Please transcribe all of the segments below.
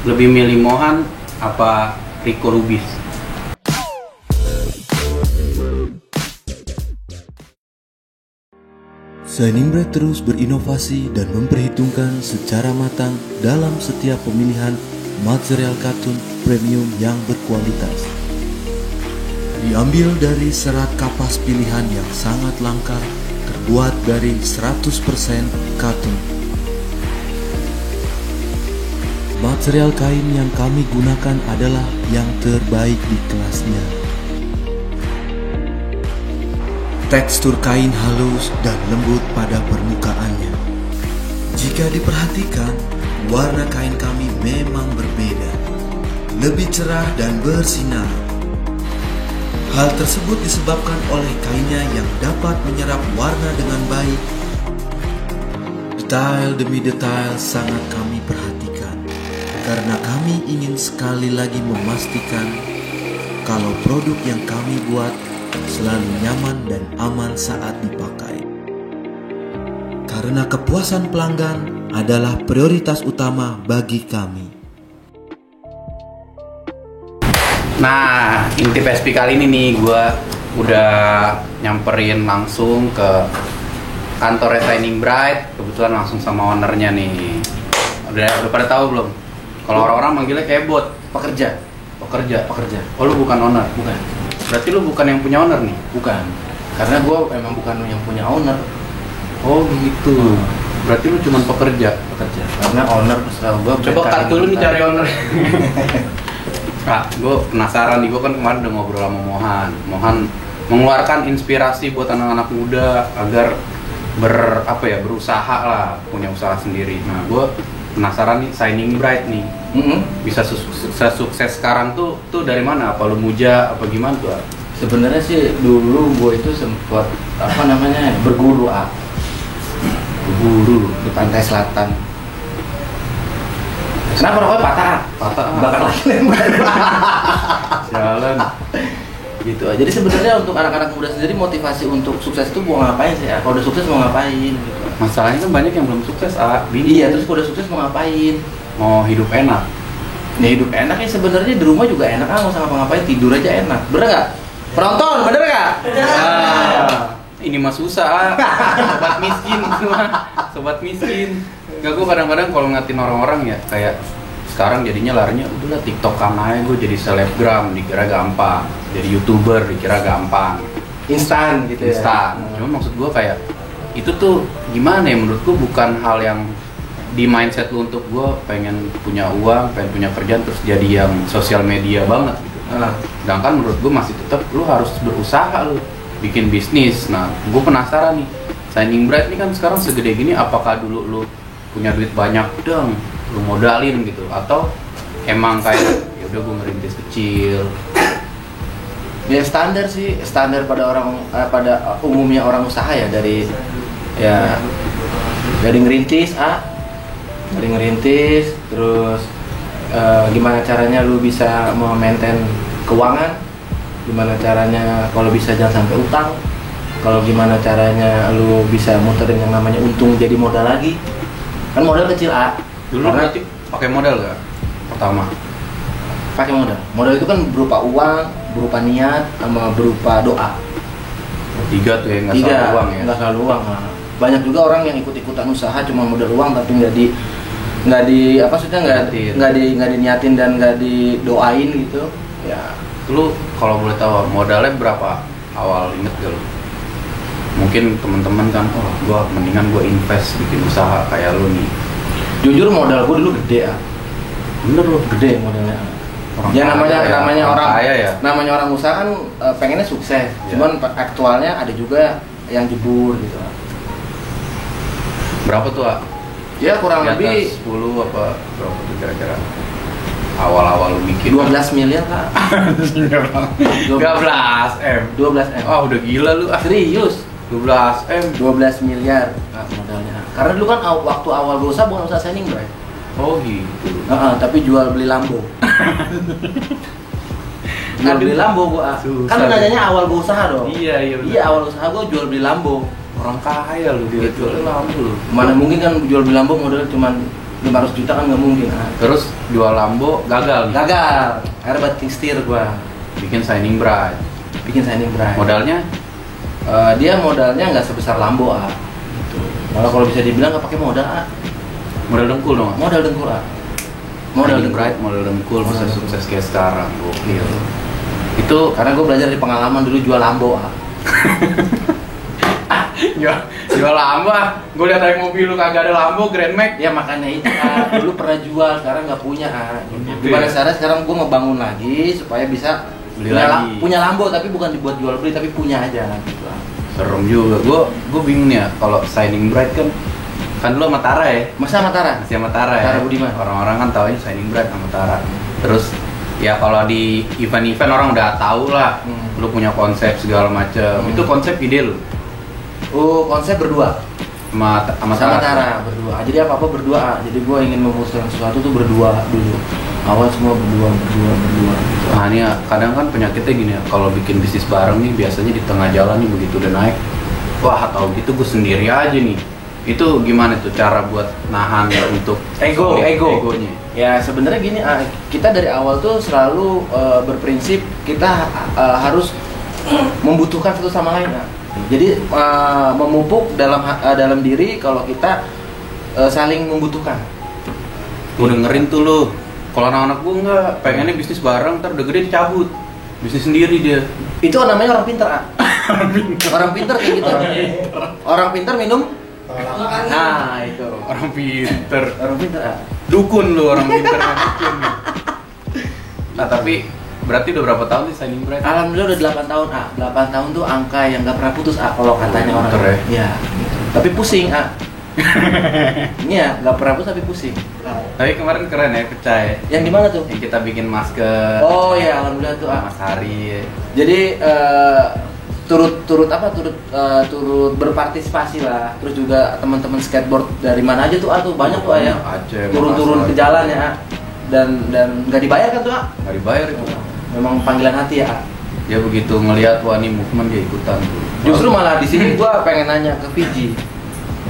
Lebih milih Mohan apa Rico Lubis? Shining Bright terus berinovasi dan memperhitungkan secara matang dalam setiap pemilihan material kartun premium yang berkualitas. Diambil dari serat kapas pilihan yang sangat langka, terbuat dari 100% kartun. Material kain yang kami gunakan adalah yang terbaik di kelasnya. Tekstur kain halus dan lembut pada permukaannya. Jika diperhatikan, warna kain kami memang berbeda, lebih cerah dan bersinar. Hal tersebut disebabkan oleh kainnya yang dapat menyerap warna dengan baik. Detail demi detail sangat kami perhatikan, karena kami ingin sekali lagi memastikan kalau produk yang kami buat selalu nyaman dan aman saat dipakai. Karena kepuasan pelanggan adalah prioritas utama bagi kami. Nah, inti PSP kali ini nih gue udah nyamperin langsung ke kantor Shining Bright. Kebetulan langsung sama ownernya nih. Udah pada tahu belum? Kalau orang-orang manggilnya kayak bot, pekerja. Oh, lu bukan owner? Bukan. Berarti lu bukan yang punya owner nih? Bukan. Karena gue emang bukan yang punya owner. Oh gitu. Berarti lu cuma pekerja. Karena owner setahu gue. Coba kartu lu nih cari owner. Kak, gue penasaran nih, gue kan kemarin udah ngobrol sama Mohan mengeluarkan inspirasi buat anak-anak muda agar berusaha lah, punya usaha sendiri. Nah, gue penasaran nih, Shining Bright nih, bisa sukses sekarang tuh dari mana? Apa lu muja, apa gimana tuh? Sebenarnya sih dulu gue itu sempat berguru di pantai selatan. Kenapa rokoknya patah? Bakar lagi Jalan. Gitu aja. Jadi sebenarnya untuk anak-anak muda sendiri motivasi untuk sukses itu mau ngapain sih ya? Kalau udah sukses mau ngapain? Gitu. Masalahnya kan banyak yang belum sukses, Iya, terus kalau udah sukses mau ngapain? Mau hidup enak. Ya hidup enak ya sebenarnya di rumah juga enak, nggak usah ngapa-ngapain, tidur aja enak. Bener nggak? Penonton, bener nggak? Ini mah susah, sobat miskin. Gak, gue kadang-kadang kalau ngatin orang-orang ya kayak sekarang jadinya larinya udahlah TikTokan aja, gue jadi selebgram dikira gampang, jadi YouTuber dikira gampang, instan gitu ya. Cuma maksud gue kayak itu tuh gimana ya, menurutku bukan hal yang di mindset lu untuk gue pengen punya uang, pengen punya kerjaan terus jadi yang sosial media banget gitu. Sedangkan menurut gue masih tetap lu harus berusaha, lu bikin bisnis. Nah, gue penasaran nih, Shining Bright ini kan sekarang segede gini, apakah dulu lu punya duit banyak dong, lu modalin gitu, atau emang kayak ya udah gue ngerintis kecil? Ya standar sih, standar pada pada umumnya orang usaha ya, dari ngerintis terus gimana caranya lu bisa memaintain keuangan, gimana caranya kalau bisa jangan sampai utang, kalau gimana caranya lu bisa muterin yang namanya untung jadi modal lagi. Kan modal kecil Dulu berarti pakai modal gak pertama? Pakai modal itu kan berupa uang, berupa niat, sama berupa doa. Tiga tuh ya, nggak selalu uang ya? Nggak selalu uang. Nah, banyak juga orang yang ikut-ikutan usaha cuma modal uang tapi nggak diniatin dan nggak didoain gitu. Ya. Lu kalau boleh tahu modalnya berapa awal, inget gak lu? Mungkin teman-teman kan, gua mendingan gua invest bikin usaha kayak lu nih. Jujur modal gua dulu gede Bener lu, gede modalnya. Namanya orang usaha kan pengennya sukses. Yeah. Cuman aktualnya ada juga yang jebur gitu. Berapa tuh, Ya kurang lebih 10 apa berapa tuh kira-kira? Awal-awal lu bikin 12 miliar Kak. 12 M. Udah gila lu. Serius. 12 miliar modalnya. Karena dulu kan waktu awal gue usaha bukan usaha Shining Bright. Oh gitu. Tapi jual beli Lambo. Jual beli Lambo gua. Kan nanyanya awal gue usaha dong. Iya. Iya, awal usaha gue jual beli Lambo. Orang kaya lu, dia jual Lambo lu. Mana mungkin kan jual beli Lambo modal cuman 500 juta kan nggak mungkin. Terus jual Lambo gagal nih. Gagal. Akhirnya banting setir gua. Bikin Shining Bright. Modalnya Dia modalnya nggak sebesar Lambo gitu. Malah kalau bisa dibilang nggak pakai modal modal dengkul dong. Modal dengkul Shining Bright modal dengkul bisa sukses kayak sekarang. Gokil. Itu karena gue belajar dari pengalaman dulu jual Lambo jual Lambo. Gue lihat dari mobil lu kagak ada Lambo Grand Max. Ya makanya itu dulu pernah jual, sekarang nggak punya Gitu gimana ya? caranya sekarang gue ngebangun lagi supaya bisa Beli lagi. punya Lambo, tapi bukan dibuat jual beli tapi punya aja gitu. Serem juga. Gue bingung nih ya kalau Shining Bright kan dulu sama Tara ya. Masa Matara? Masih sama Tara ya. Tara Budiman. Orang-orang kan taunya Shining Bright sama Tara. Terus ya kalau di event-event orang udah tahu lah. Lu punya konsep segala macam. Itu konsep ide lu. Oh, konsep berdua Sama Tara berdua. Jadi apa berdua. Jadi gue ingin memutuskan sesuatu tuh berdua dulu. Awal semua berdua. Gitu. Nah ini ya, kadang kan penyakitnya gini ya, kalau bikin bisnis bareng nih biasanya di tengah jalan nih begitu udah naik, wah tahu gitu gue sendiri aja nih. Itu gimana tuh cara buat nahan ya untuk egonya? Ya sebenarnya gini, kita dari awal tuh selalu berprinsip kita harus membutuhkan satu sama lain. Jadi memupuk dalam diri kalau kita saling membutuhkan. Gue dengerin tuh lu. Kalau anak-anak gue enggak, pengennya bisnis bareng, ntar udah gede dicabut. Bisnis sendiri dia. Itu namanya orang pintar, Orang pintar kayak gitu. Orang pintar minum. Nah, itu. Orang pinter. Orang pintar, Dukun lu orang pinter kan dukun. Nah tapi berarti udah berapa tahun sih Shining Bright? Alhamdulillah udah 8 tahun, 8 tahun tuh angka yang gak pernah putus, kalau katanya orang. Pinter ya? Iya. Tapi pusing, Iya, gak pernah putus tapi pusing. Tapi kemarin keren ya, pecah ya. Yang di mana tuh? Yang kita bikin masker. Oh iya, alhamdulillah tuh. Mas Hari. Jadi turut berpartisipasi lah. Terus juga teman-teman skateboard dari mana aja tuh, tuh banyak tuh ya. Aceh, Turun-turun ke jalan ya. Dan nggak dibayar kan tuh, Nggak dibayar itu. Memang panggilan hati ya. Dia begitu ngelihat wah ini movement dia ikutan tuh. Justru malah di sini gua pengen nanya ke Fiji.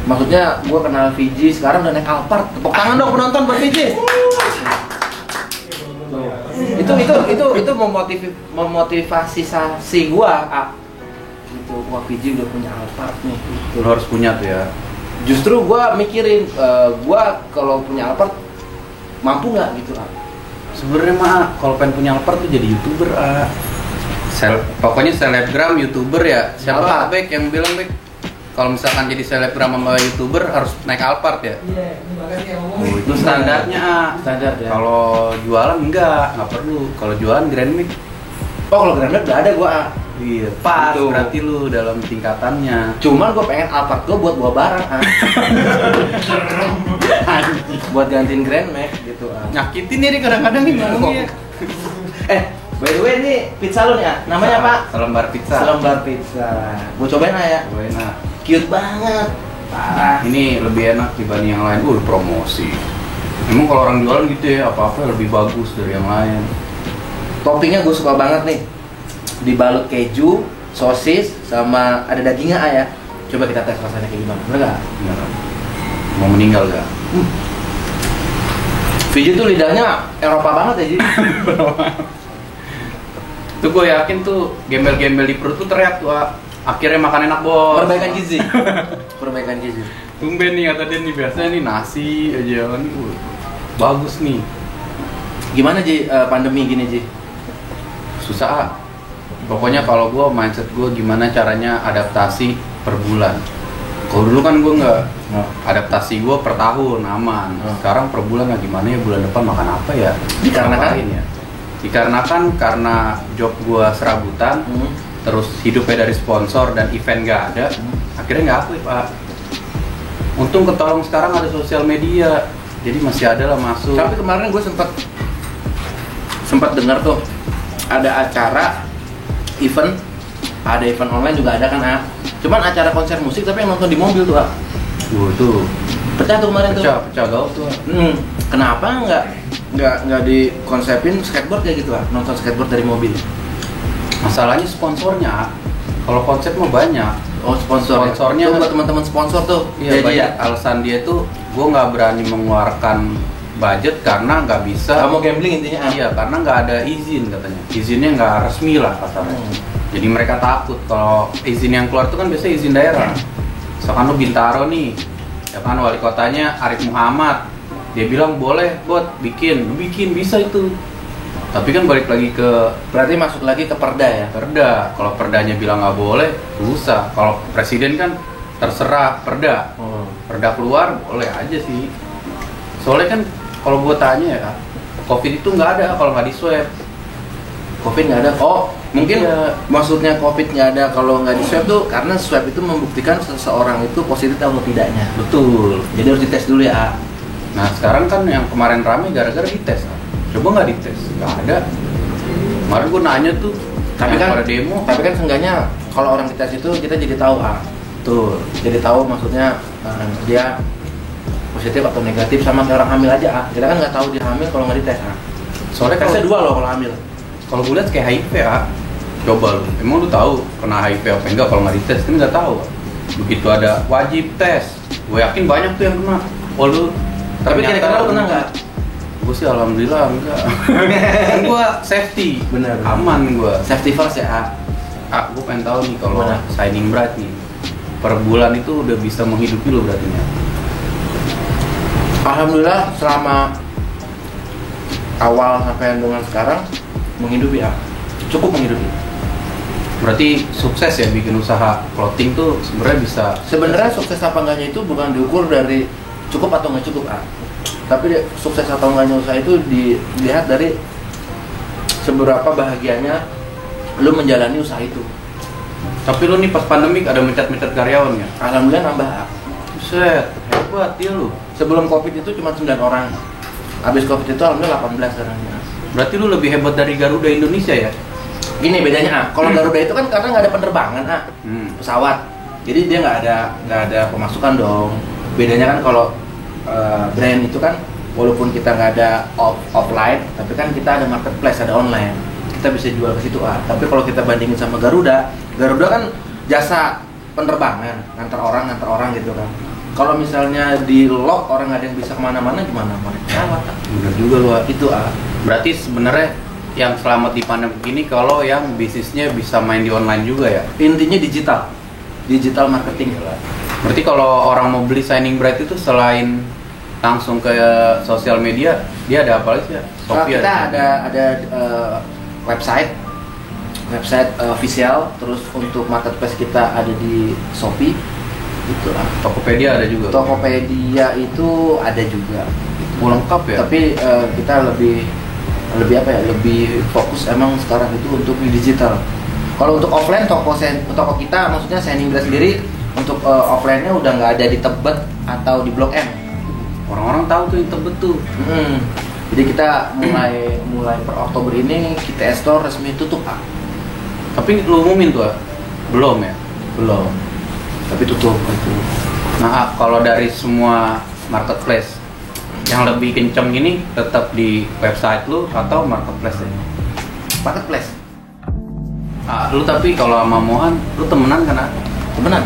Maksudnya gue kenal Fiji, sekarang udah naik Alphard. Tepuk tangan dong penonton buat Fiji. Itu memotivasi gue. Gitu, wah Fiji udah punya Alphard nih. Gitu. Lo harus punya tuh ya. Justru gue mikirin, gue kalau punya Alphard mampu nggak gitu. Sebenarnya mah kalau pengen punya Alphard tuh jadi YouTuber. Pokoknya selebgram YouTuber ya. Siapa Bek yang bilang Bek? Kalau misalkan jadi selebgram sama YouTuber harus naik Alphard ya? Iya, ini makanya yang ngomong. Itu standarnya. Standar ya. Kalau jualan nggak perlu. Kalau jualan Grand Max. Oh kalau Grand Max udah ada gue. Iya, pas Gitu. berarti lu dalam tingkatannya. Cuman gue pengen Alphard gue buat bawa barang. Buat gantiin Grand Max gitu. Nyakitin nih kadang-kadang nih ngomongnya. By the way ini pizza lu nih namanya apa? Selembar pizza. Selembar pizza. Gue cobain ya. Oh, enak. Cute banget. Parah. Ini lebih enak dibanding yang lain. Promosi. Emang kalau orang jualan gitu ya, apa-apa lebih bagus dari yang lain. Toppingnya gue suka banget nih. Dibalut keju, sosis, sama ada dagingnya ya. Coba kita tes rasanya kayak gimana. Bener gak? Beneran. Mau meninggal gak? Fiji tuh lidahnya Eropa banget ya Ji. Tuh gue yakin tuh gembel-gembel di perut tuh teriak tuh akhirnya makan enak bos. Perbaikan gizi. Perbaikan gizi. Tumben nih kata dia nih, biasanya nih nasi aja kan nih. Bagus nih. Gimana Ji pandemi gini Ji? Susah. Pokoknya kalau gue mindset gue gimana caranya adaptasi per bulan. Kalau dulu kan gue nggak adaptasi gue per tahun aman. Sekarang per bulan lah gimana ya bulan depan makan apa ya? Dikarenakan ya. Dikarenakan karena job gue serabutan, terus hidupnya dari sponsor dan event nggak ada, akhirnya nggak aktif Pak. Untung ketolong sekarang ada sosial media, jadi masih ada lah masuk. Tapi kemarin gue sempat dengar tuh ada acara event, ada event online juga ada kan Cuman acara konser musik tapi yang nonton di mobil tuh Tuh. Pecah tuh kemarin tuh. Pecah gaul tuh. Kenapa nggak dikonsepin skateboard kayak gitu nonton skateboard dari mobil? Masalahnya sponsornya. Kalau konsep mah banyak. Oh sponsornya Sponsornya tuh buat teman-teman sponsor tuh. Iya banyak. Alasan dia tuh gue nggak berani mengeluarkan budget karena nggak bisa. Nggak mau gambling intinya. Iya, karena nggak ada izin katanya. Izinnya nggak resmi lah kasarnya. Jadi mereka takut kalau izin yang keluar itu kan biasanya izin daerah. Misalkan lu Bintaro nih, ya kan wali kotanya Arif Muhammad, dia bilang boleh buat bikin bisa itu. Tapi kan balik lagi ke, Berarti masuk lagi ke perda ya? perda. Kalau perdanya bilang nggak boleh, susah. Kalau presiden kan terserah perda. Perda keluar boleh aja sih. Soalnya kan kalau gue tanya ya, COVID itu nggak ada kalau nggak di swab. COVID nggak ada. Oh, mungkin Iya. maksudnya COVID nggak ada kalau nggak di swab tuh karena swab itu membuktikan seseorang itu positif atau tidaknya. Betul. Jadi harus dites dulu ya. Nah sekarang kan yang kemarin rame gara-gara dites. Coba nggak dites, nggak ada. Kemarin gue nanya tuh, Tapi yang kan pada demo. Tapi kan seenggaknya kalau orang dites itu kita jadi tahu Betul. Jadi tahu maksudnya dia positif atau negatif sama kayak orang hamil aja Kita kan nggak tahu dia hamil kalau nggak dites Soalnya Tesnya kalau 2 loh kalau hamil. kalau gue lihat kayak HIV coba lu, emang lu tahu kena HIV apa enggak kalau nggak dites kan nggak tahu. Begitu ada wajib tes, gue yakin banyak tuh yang kena. Oh lu, Tapi kira-kira lu kena nggak? Gue sih alhamdulillah enggak. Kan gue safety, Bener. aman gue. Safety first ya. Gue pengen tahu nih kalau Gimana? Shining Bright nih per bulan itu udah bisa menghidupi lo berarti ya? Alhamdulillah selama awal sampai dengan sekarang menghidupi cukup menghidupi. Berarti sukses ya bikin usaha clothing tuh sebenarnya bisa. Sebenarnya sukses apa enggaknya itu bukan diukur dari cukup atau nggak cukup tapi sukses atau enggaknya usaha itu dilihat dari seberapa bahagianya lu menjalani usaha itu. Tapi lu nih pas pandemik ada mencat-mencat karyawan ya? Alhamdulillah nambah. Buset, hebat dia lu. Sebelum Covid itu cuma 9 orang. Habis Covid itu alhamdulillah 18 sekarang. Berarti lu lebih hebat dari Garuda Indonesia ya? Gini bedanya kalau Garuda itu kan karena nggak ada penerbangan pesawat. Jadi dia nggak ada pemasukan dong. Bedanya kan kalau brand itu kan walaupun kita nggak ada offline, tapi kan kita ada marketplace, ada online. Kita bisa jual ke situ Tapi kalau kita bandingin sama Garuda kan jasa penerbangan, ngantar orang gitu kan. Kalau misalnya di lock orang nggak ada yang bisa kemana-mana gimana mau pesawat? Bener juga lu. Itu Berarti sebenarnya yang selamat di pandemi ini kalau yang bisnisnya bisa main di online juga ya? intinya digital marketing. Berarti kalau orang mau beli Shining Bright itu selain langsung ke sosial media, dia ada apa lagi ya? Shopee Kita ada website official, terus untuk marketplace kita ada di Shopee gitu lah. Tokopedia ada juga. Tokopedia itu ada juga. Lengkap ya? Tapi kita lebih apa ya? Lebih fokus emang sekarang itu untuk di digital. Kalau untuk offline toko kita maksudnya Shining Bright sendiri untuk offline-nya udah nggak ada di Tebet atau di Blok M. Orang-orang tahu tuh yang Tebet tuh. Jadi kita mulai per Oktober ini kita store resmi tutup Tapi lu umumin tuh belum ya? belum. Tapi tutup itu. Nah, kalau dari semua marketplace yang lebih kenceng ini tetap di website lu atau marketplace ini? Marketplace. Lu tapi kalau sama Mohan, lu temenan kan? Temenan.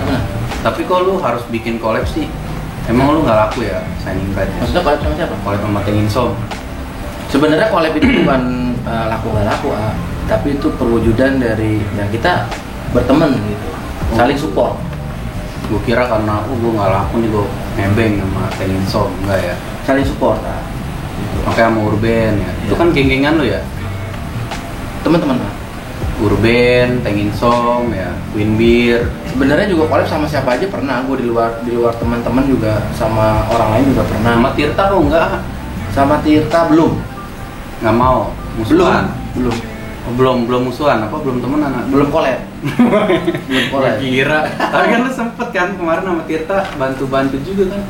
Tapi kok lu harus bikin collab sih? Emang lu nggak laku ya Shining Bright? Maksudnya collab sama siapa? Collab sama Tengin Som. Sebenarnya collab itu bukan laku nggak laku, tapi itu perwujudan dari yang kita berteman gitu, saling support. Gue kira karena gue nggak laku nih gue nebeng sama Tengin Som, enggak ya? Saling support. Makanya sama Urban ya. Itu kan geng-gengan lu ya? Teman-teman. Urban, Tengin Som ya, Winbeer. Sebenarnya juga collab sama siapa aja pernah. Gue di luar teman-teman juga sama orang lain juga pernah. Sama Tirta kok enggak? Sama Tirta belum. Nggak mau musuhan. Belum Musuhan apa belum temenan? belum collab. Belum collab. Kira. Tapi kan lu sempet kan kemarin sama Tirta bantu juga kan?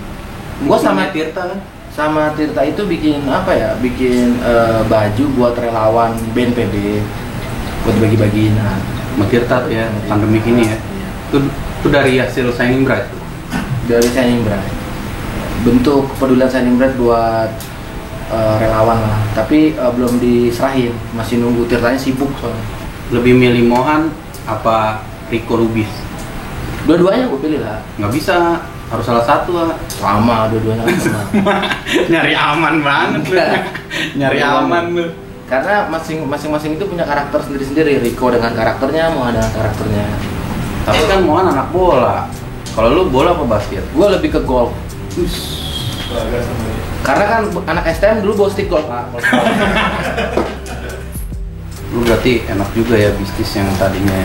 Gua sama Tirta kan? Sama Tirta itu bikin apa ya? Bikin baju buat relawan BNPB buat bagi-bagiin. Sama Tirta tuh ya, pandemi ini ya. Itu dari hasil Shining Bright tuh. Dari Shining Bright. Bentuk kepedulian Shining Bright buat relawan lah, tapi belum diserahin, masih nunggu. Tirtanya sibuk soalnya. Lebih milih Mohan apa Rico Lubis? Dua-duanya gue pilih lah. Nggak bisa Harus salah satu lah. Sama, dua-duanya kan sama. Nyari aman banget lu. Nyari aman lu. Karena masing-masing itu punya karakter sendiri-sendiri. Rico dengan karakternya, Mohan dengan karakternya. Tapi kan Mohan anak bola. Kalau lu bola apa basket? Gue lebih ke golf. Karena kan anak STM dulu bawa stick golf, Pak. Lu berarti enak juga ya bisnis yang tadinya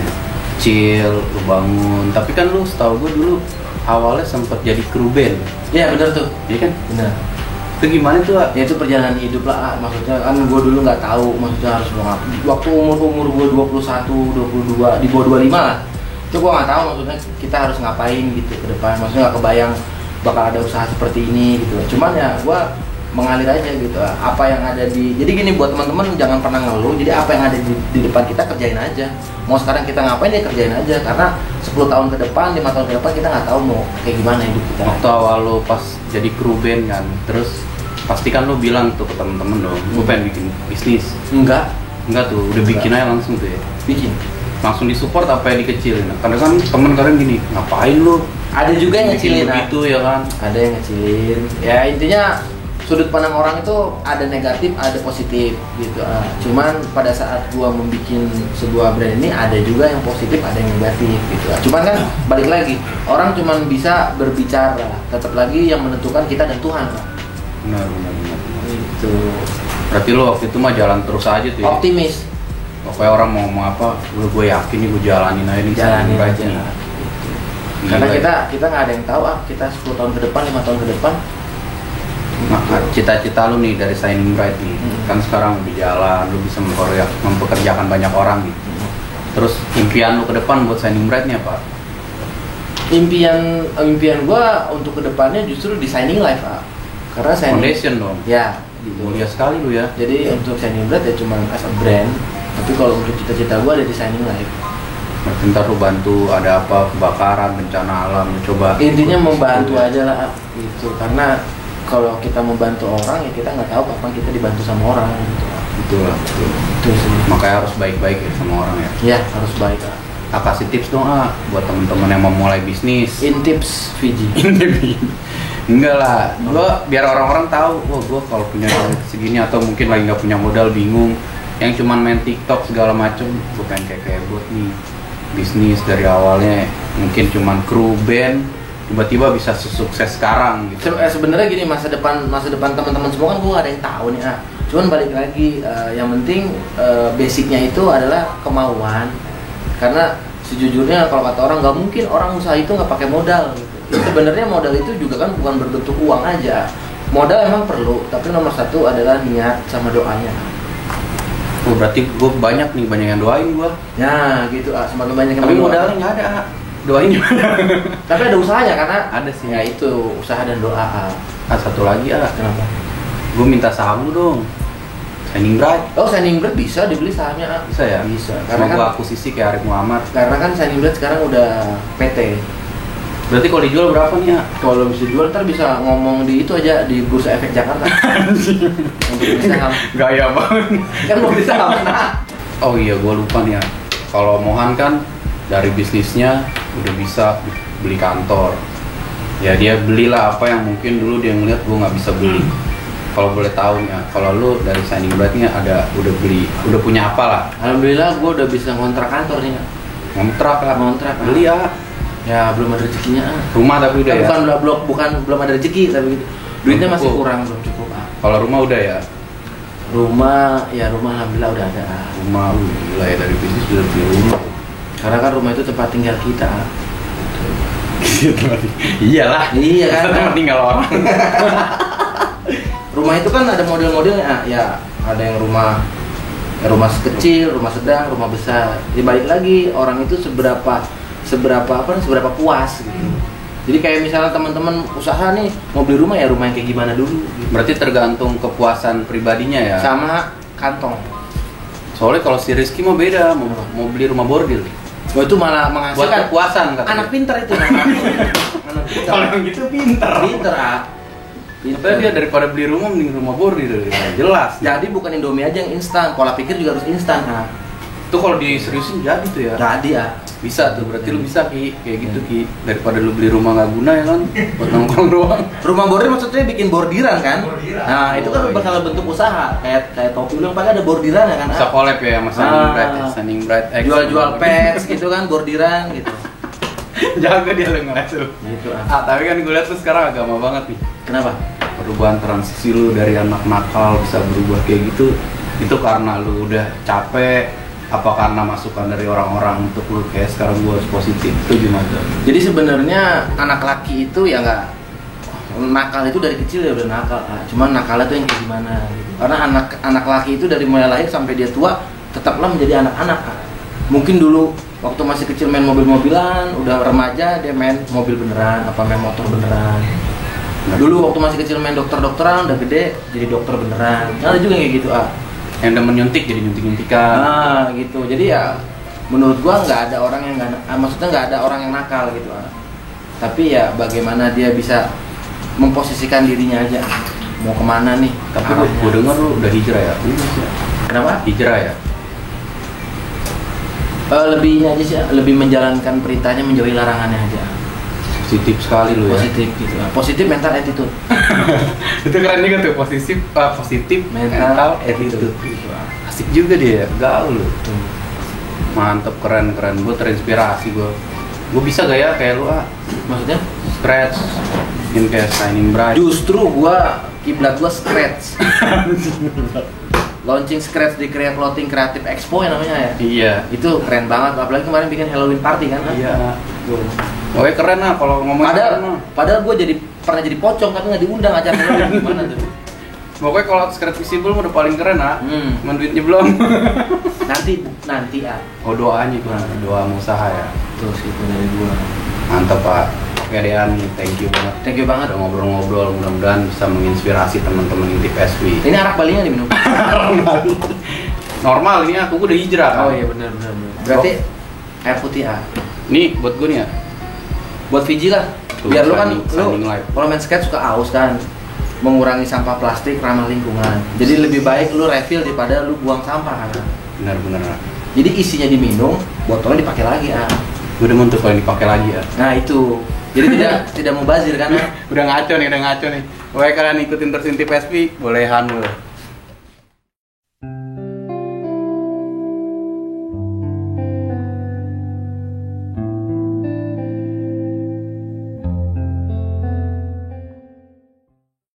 kecil, lu bangun. Tapi kan lu setahu gue dulu awalnya sempat jadi kru band. Iya benar tuh. Iya kan? Benar. Itu gimana tuh? Ya itu perjalanan hidup lah, maksudnya kan gue dulu nggak tahu maksudnya harus mau ngapain. Waktu umur gue 21, 22, di bawah 25 lah. Itu gue nggak tahu maksudnya kita harus ngapain gitu ke depan. Maksudnya nggak kebayang bakal ada usaha seperti ini gitu. Cuman ya gue mengalir aja gitu. Apa yang ada di, jadi gini buat teman-teman jangan pernah ngeluh. Jadi apa yang ada di depan kita kerjain aja. Mau sekarang kita ngapain ya kerjain aja. Karena 10 tahun ke depan, 5 tahun ke depan kita nggak tahu mau kayak gimana hidup kita. Waktu awal lu pas jadi kru band kan, terus pasti kan lu bilang tuh ke temen-temen dong, gue pengen bikin bisnis. Enggak Tuh, udah bikin aja langsung tuh ya. bikin. Langsung disupport apa yang dikecilin? Karena kan temen kadang gini, ngapain lu? Ada juga yang Bikin ngecilin begitu ya kan? Ada yang ngecilin. Ya intinya sudut pandang orang itu ada negatif, ada positif gitu. Cuman pada saat gua membuat sebuah brand ini ada juga yang positif, ada yang negatif gitu. Cuman kan balik lagi, orang cuman bisa berbicara, tetap lagi yang menentukan kita dan Tuhan, Pak. Benar. Gitu. Berarti lu waktu itu mah jalan terus aja tuh ya? Optimis, Pokoknya orang mau ngomong apa, udah gue yakin nih gue jalanin aja nih. jalanin Signing Bright aja. nih. Gitu. Gila Karena ya. kita nggak ada yang tahu kita 10 tahun ke depan, 5 tahun ke depan. Nah, cita-cita lu nih dari Shining Bright nih, kan sekarang udah jalan, lu bisa mempekerjakan banyak orang gitu. Terus impian lu ke depan buat Shining Bright nih apa? Impian gua untuk kedepannya justru di Shining Life, Pak. Karena Foundation dong. ya gitu. Mulia sekali lu ya. Jadi untuk Shining Bright ya cuma as a brand, tapi kalau untuk cita-cita gua ada di Shining Life. Nanti ntar lu bantu ada apa kebakaran, bencana alam, lu coba. Intinya membantu aja lah gitu. Karena kalau kita membantu orang ya kita nggak tahu kapan kita dibantu sama orang gitu. Betul lah. Betul. Itu sih. Makanya harus baik-baik ya sama orang ya. Ya harus baik lah. Kasih tips dong buat temen-temen yang mau mulai bisnis. In tips Fiji. Enggak lah, gua biar orang-orang tahu, wah gua kalau punya duit segini atau mungkin lagi nggak punya modal bingung, yang cuman main TikTok segala macem, gua pengen kayak buat nih bisnis dari awalnya mungkin cuman kru band, tiba-tiba bisa sukses sekarang gitu. Sebenarnya gini, masa depan teman-teman semua kan gua nggak ada yang tahu nih. Cuman balik lagi, yang penting basicnya itu adalah kemauan. Karena sejujurnya kalau kata orang nggak mungkin orang usaha itu nggak pakai modal. Gitu. Sebenarnya modal itu juga kan bukan berbentuk uang aja. Modal emang perlu, tapi nomor satu adalah niat sama doanya. Oh, berarti gue banyak yang doain gue. Ya gitu, semakin banyak yang Tapi berdoa. modalnya nggak ada. Doain gimana? Tapi ada usahanya karena Ada sih. ya itu usaha dan doa. Satu lagi Kenapa? gue minta saham lu dong. Shining Bright. Oh, Shining Bright bisa dibeli sahamnya. Bisa ya? Bisa. Karena Karena gue kan akuisisi kayak Arif Muhammad. karena kan Shining Bright sekarang udah PT. Berarti kalau dijual berapa nih ya? Kalau bisa jual ntar bisa ngomong di itu aja di Bursa Efek Jakarta. Untuk beli saham. Gaya banget. Kan mau beli saham. Nah. Oh iya, gue lupa nih ya. Kalau Mohan kan dari bisnisnya udah bisa beli kantor. Ya dia belilah apa yang mungkin dulu dia ngeliat gue nggak bisa beli. Kalau boleh tahu ya, kalau lu dari Shining Bright-nya udah punya apa lah? Alhamdulillah gue udah bisa ngontrak kantor nih. Ngontrak lah. Ngontrak. Beli ya. Ya belum ada rezekinya. Rumah tapi udah ya. Bukan belum ada rezeki tapi duitnya masih cukup. kurang, belum cukup. Kalau rumah udah ya. Rumah alhamdulillah udah ada. Rumah gila ya, dari bisnis udah beli rumah. Karena kan rumah itu tempat tinggal kita. Iyalah. Iya kan. Tempat tinggal orang. Rumah itu kan ada model-modelnya. Ya ada yang rumah kecil, rumah sedang, rumah besar. Dibalik lagi orang itu seberapa puas gitu. Jadi kayak misalnya teman-teman usaha nih mau beli rumah ya rumah yang kayak gimana dulu. Gitu. Berarti tergantung kepuasan pribadinya ya. Sama kantong. Soalnya kalau si Rizky mah beda, mau beli rumah bordil. Oh itu malah Buat menghasilkan kepuasan katanya. anak pintar itu. Anak pintar. Kalau yang gitu pinter. Pintar. Tapi dia daripada beli rumah mending rumah bordil. Jelas. Jadi bukan Indomie aja yang instan, pola pikir juga harus instan. Tuh kalau diseriusin jadi tuh ya. Jadi ya. Bisa tuh, berarti lu bisa Ki, kayak gitu Ki. Daripada lu beli rumah nggak guna ya kan, buat nongkrong doang. Rumah bordir maksudnya bikin bordiran kan? Nah, itu kan Oh, bakal bentuk usaha. Kayak topi lu yang pakai ada bordiran ya kan? Bisa collab ya sama Sunning Bright X. Jual-jual pets gitu kan, bordiran gitu. Jago dia lu ngeles lu. Gitu Tapi kan gue liat lu sekarang agama banget nih. Kenapa? Perubahan transisi lu dari anak nakal bisa berubah kayak gitu. Itu karena lu udah capek, apa karena masukan dari orang-orang untuk lu kayak sekarang gue harus positif, itu gimana? Jadi sebenarnya anak laki itu ya nggak nakal itu dari kecil ya udah nakal, cuman nakalnya tuh yang kayak gimana gitu. Karena anak laki itu dari mulai lahir sampai dia tua tetaplah menjadi anak-anak. Mungkin dulu waktu masih kecil main mobil-mobilan, udah remaja dia main mobil beneran, apa main motor beneran. Dulu waktu masih kecil main dokter-dokteran, udah gede jadi dokter beneran. Ada juga kayak gitu Yang demen nyuntik jadi nyuntik-nyuntikan. gitu. Jadi ya menurut gua nggak ada orang yang maksudnya nggak ada orang yang nakal gitu. Tapi ya bagaimana dia bisa memposisikan dirinya aja. Mau kemana nih? Tapi gue denger lu udah hijrah ya? Kenapa? Hijrah ya? Lebihnya aja sih, lebih menjalankan perintahnya, menjauhi larangannya aja. Positif sekali lu ya? Positif gitu. Positif mental attitude. Itu keren juga tuh, positif mental attitude. Asik juga dia ya, gaul lu. Mantep, keren, gue terinspirasi gue. Gue bisa gak ya kayak lu Maksudnya? Scratch, bikin kayak Shining Bright. Justru gua kiblat gua Scratch. Launching Scratch di Clothing Creative Expo yang namanya ya. Iya. Itu keren banget, apalagi kemarin bikin Halloween party kan? Iya. Oke, keren lah kalau ngomongin. Padahal gua pernah jadi pocong tapi nggak diundang acara Halloween gimana tuh? Pokoknya kalau Scratch Visible udah paling keren Cuman duitnya belum. nanti ya. Oh, doanya doa usaha ya. Terus itu dari gua. Mantap Pak. Oke Dean, thank you banget. Thank you banget. Udah ngobrol-ngobrol, mudah-mudahan bisa menginspirasi teman-teman Intip SW. Ini arak balinya diminum. Normal ini aku udah hijrah kan. Oh iya benar. Berarti air putih Nih buat gue nih ya. Buat Fiji lah. Tuh, Biar lu kan Shining Light. kalau main skate suka aus kan. Mengurangi sampah plastik, ramah lingkungan. Jadi lebih baik lu refill daripada lu buang sampah kan. Benar. Jadi isinya diminum, botolnya dipakai lagi Gue demen tuh kalau dipakai lagi ya. Nah itu. Jadi tidak mubazir kan. Udah ngaco nih. Oke, kalian ikutin terus Intip SW, bolehan lu.